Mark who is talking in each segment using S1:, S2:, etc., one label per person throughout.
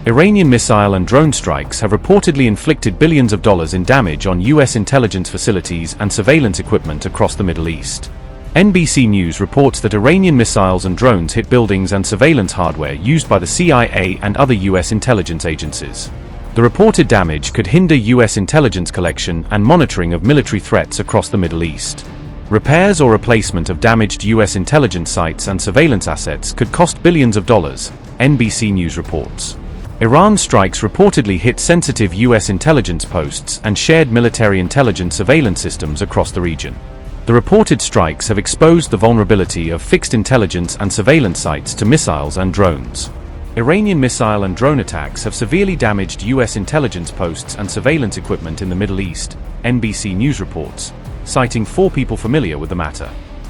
S1: Iranian missile and drone strikes have reportedly inflicted billions of dollars in damage on U.S. intelligence facilities and surveillance equipment across the Middle East. NBC News reports that Iranian missiles and drones hit buildings and surveillance hardware used by the CIA and other U.S. intelligence agencies. The reported damage could hinder U.S. intelligence collection and monitoring of military threats across the Middle East. Repairs or replacement of damaged U.S. intelligence sites and surveillance assets could cost billions of dollars, NBC News reports. Iran's strikes reportedly hit sensitive U.S. intelligence posts and shared military intelligence surveillance systems across the region. The reported strikes have exposed the vulnerability of fixed intelligence and surveillance sites to missiles and drones. Iranian missile and drone attacks have severely damaged U.S. intelligence posts and surveillance equipment in the Middle East, NBC News reports, citing 4 people familiar with the matter.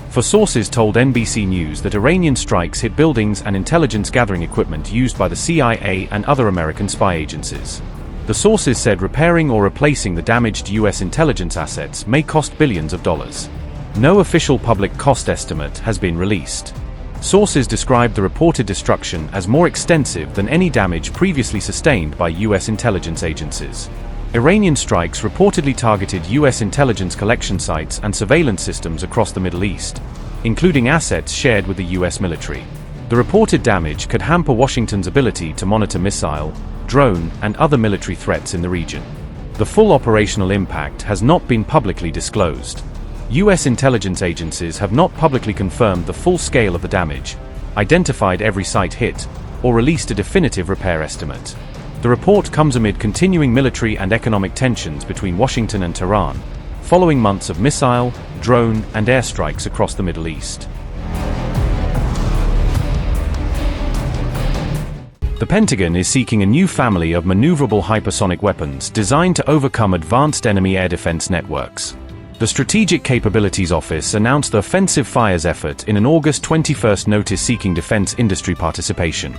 S1: For sources told NBC News that Iranian strikes hit buildings and intelligence gathering equipment used by the CIA and other American spy agencies. The sources said repairing or replacing the damaged U.S. intelligence assets may cost billions of dollars. No official public cost estimate has been released. Sources described the reported destruction as more extensive than any damage previously sustained by U.S. intelligence agencies. Iranian strikes reportedly targeted U.S. intelligence collection sites and surveillance systems across the Middle East, including assets shared with the U.S. military. The reported damage could hamper Washington's ability to monitor missile, drone, and other military threats in the region. The full operational impact has not been publicly disclosed. U.S. intelligence agencies have not publicly confirmed the full scale of the damage, identified every site hit, or released a definitive repair estimate. The report comes amid continuing military and economic tensions between Washington and Tehran, following months of missile, drone, and airstrikes across the Middle East. The Pentagon is seeking a new family of maneuverable hypersonic weapons designed to overcome advanced enemy air defense networks. The Strategic Capabilities Office announced the Offensive Fires effort in an August 21st notice seeking defense industry participation.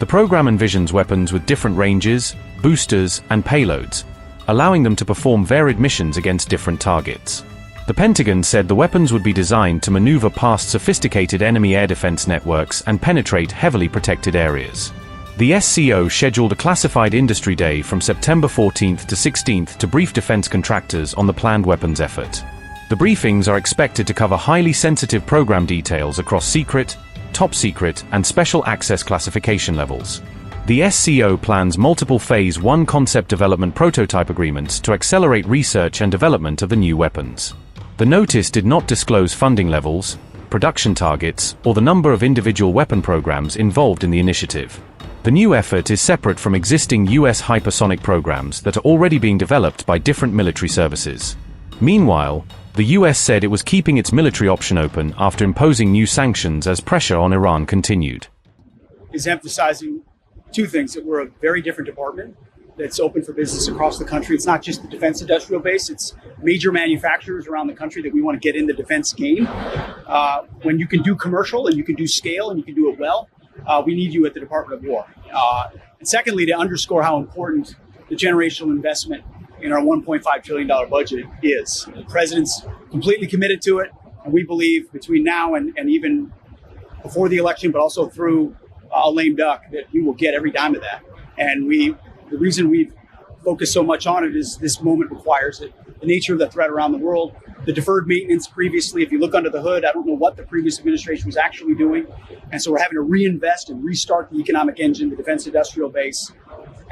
S1: The program envisions weapons with different ranges, boosters, and payloads, allowing them to perform varied missions against different targets. The Pentagon said the weapons would be designed to maneuver past sophisticated enemy air defense networks and penetrate heavily protected areas. The SCO scheduled a classified industry day from September 14th to 16th to brief defense contractors on the planned weapons effort. The briefings are expected to cover highly sensitive program details across secret, top secret, and special access classification levels. The SCO plans multiple Phase 1 concept development prototype agreements to accelerate research and development of the new weapons. The notice did not disclose funding levels, production targets, or the number of individual weapon programs involved in the initiative. The new effort is separate from existing U.S. hypersonic programs that are already being developed by different military services. Meanwhile, the U.S. said it was keeping its military option open after imposing new sanctions as pressure on Iran continued.
S2: Is emphasizing 2 things: that we're a very different department that's open for business across the country. It's not just the defense industrial base, it's major manufacturers around the country that we want to get in the defense game. When you can do commercial and you can do scale and you can do it well, we need you at the Department of War. And secondly, to underscore how important the generational investment in our $1.5 trillion budget is. The president's completely committed to it, and we believe between now and even before the election, but also through a lame duck, that we will get every dime of that. And the reason we've focused so much on it is this moment requires it. The nature of the threat around the world, the deferred maintenance previously, if you look under the hood, I don't know what the previous administration was actually doing. And so we're having to reinvest and restart the economic engine, the defense industrial base,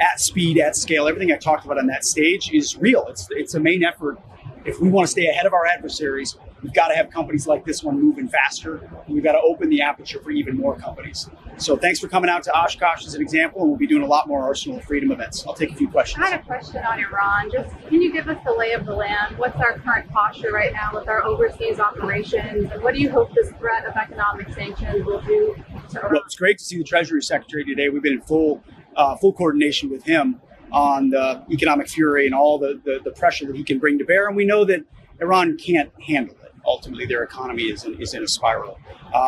S2: at speed, at scale. Everything I talked about on that stage is real. It's a main effort. If we want to stay ahead of our adversaries, we've got to have companies like this one moving faster. And we've got to open the aperture for even more companies. So thanks for coming out to Oshkosh as an example, and we'll be doing a lot more Arsenal of Freedom events. I'll take a few questions.
S3: I had a question on Iran. Can you give us the lay of the land? What's our current posture right now with our overseas operations? And what do you hope this threat of economic sanctions will do to Iran?
S2: Well, it's great to see the Treasury Secretary today. We've been in full coordination with him on the economic fury and all the pressure that he can bring to bear. And we know that Iran can't handle it. Ultimately, their economy is in a spiral.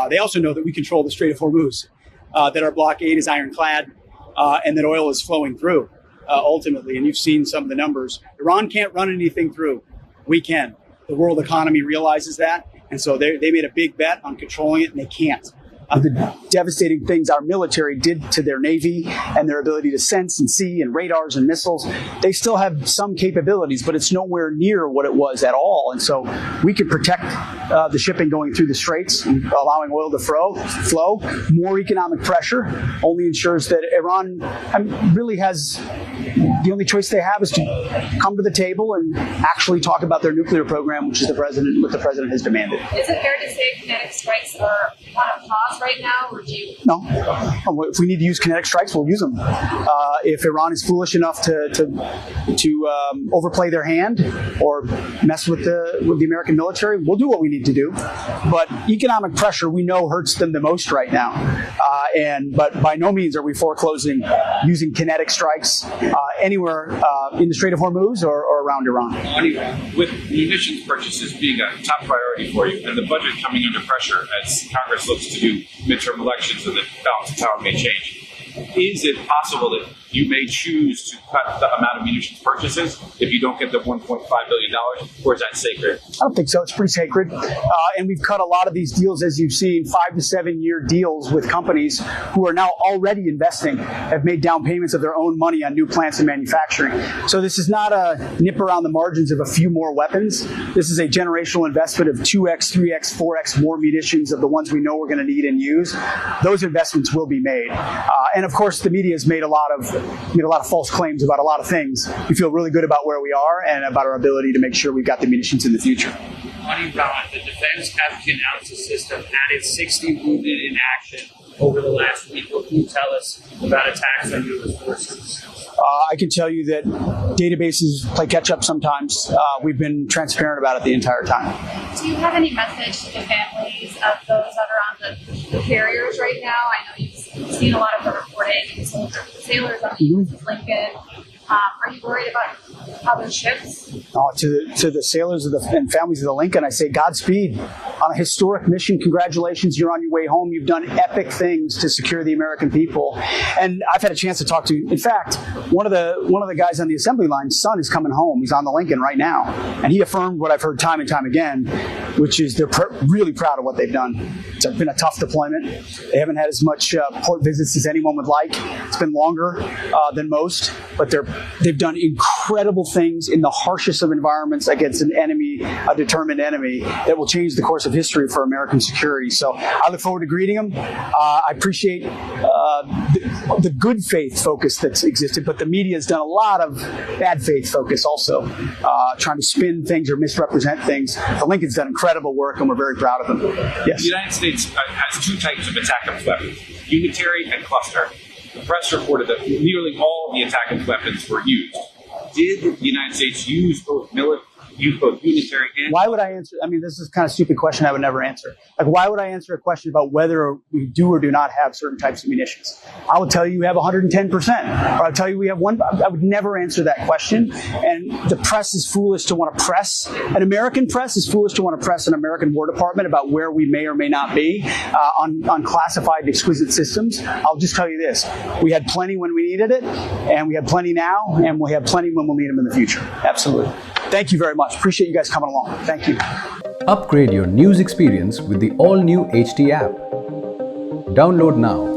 S2: They also know that we control the Strait of Hormuz, that our blockade is ironclad, and that oil is flowing through ultimately. And you've seen some of the numbers. Iran can't run anything through. We can. The world economy realizes that. And so they made a big bet on controlling it, and they can't. of the devastating things our military did to their Navy and their ability to sense and see and radars and missiles. They still have some capabilities, but it's nowhere near what it was at all. And so we can protect the shipping going through the straits, allowing oil to flow. More economic pressure only ensures that Iran really has the only choice they have is to come to the table and actually talk about their nuclear program, which is what the president has demanded.
S3: Is it fair to say kinetic strikes are on a pause right now, or do you?
S2: No. If we need to use kinetic strikes, we'll use them. If Iran is foolish enough to overplay their hand or mess with the American military, we'll do what we need to do. But economic pressure, we know, hurts them the most right now. But by no means are we foreclosing using kinetic strikes anywhere in the Strait of Hormuz or around Iran.
S4: Anyway, with munitions purchases being a top priority for you and the budget coming under pressure as Congress looks to do midterm elections and the balance of power may change, is it possible that you may choose to cut the amount of munitions purchases if you don't get the $1.5 billion, or is that sacred?
S2: I don't think so. It's pretty sacred. And we've cut a lot of these deals, as you've seen, 5 to 7 year deals with companies who are now already investing, have made down payments of their own money on new plants and manufacturing. So this is not a nip around the margins of a few more weapons. This is a generational investment of 2x, 3x, 4x more munitions of the ones we know we're going to need and use. Those investments will be made. And of course, the media has made a lot of false claims about a lot of things. We feel really good about where we are and about our ability to make sure we've got the munitions in the future.
S5: On Iran, the defense capital analysis system added 60 wounded in action over the last week. What can you tell us about attacks on U.S. forces?
S2: I can tell you that databases play catch up sometimes. We've been transparent about it the entire time.
S3: Do you have any message to the families of those that are on the carriers right now? I know you've seen a lot of the reporting, sailors on the USS Lincoln. Are you worried about other ships?
S2: To the sailors and families of the Lincoln, I say Godspeed on a historic mission. Congratulations, you're on your way home. You've done epic things to secure the American people. And I've had a chance to talk to, in fact, one of the guys on the assembly line's son is coming home. He's on the Lincoln right now. And he affirmed what I've heard time and time again, which is they're really proud of what they've done. It's been a tough deployment. They haven't had as much port visits as anyone would like. It's been longer than most, but they've done incredible things in the harshest of environments against an enemy, a determined enemy, that will change the course of history for American security. So I look forward to greeting them. I appreciate the good faith focus that's existed, but the media has done a lot of bad faith focus also, trying to spin things or misrepresent things. The Lincoln's done incredible work, and we're very proud of them. Yes.
S4: The United States has 2 types of ATACMS weapons, unitary and cluster. The press reported that nearly all the ATACMS weapons were used. Did the United States use both unitary and...
S2: Why would I answer? I mean, this is kind of a stupid question I would never answer. Like, why would I answer a question about whether we do or do not have certain types of munitions? I would tell you we have 110%. Or I'll tell you we have one. I would never answer that question. And the press is foolish to want to press. An American press is foolish to want to press an American War Department about where we may or may not be on classified exquisite systems. I'll just tell you this. We had plenty when we needed it, and we have plenty now, and we have plenty when we'll need them in the future. Absolutely. Thank you very much. Appreciate you guys coming along. Thank you.
S6: Upgrade your news experience with the all-new HT app. Download now.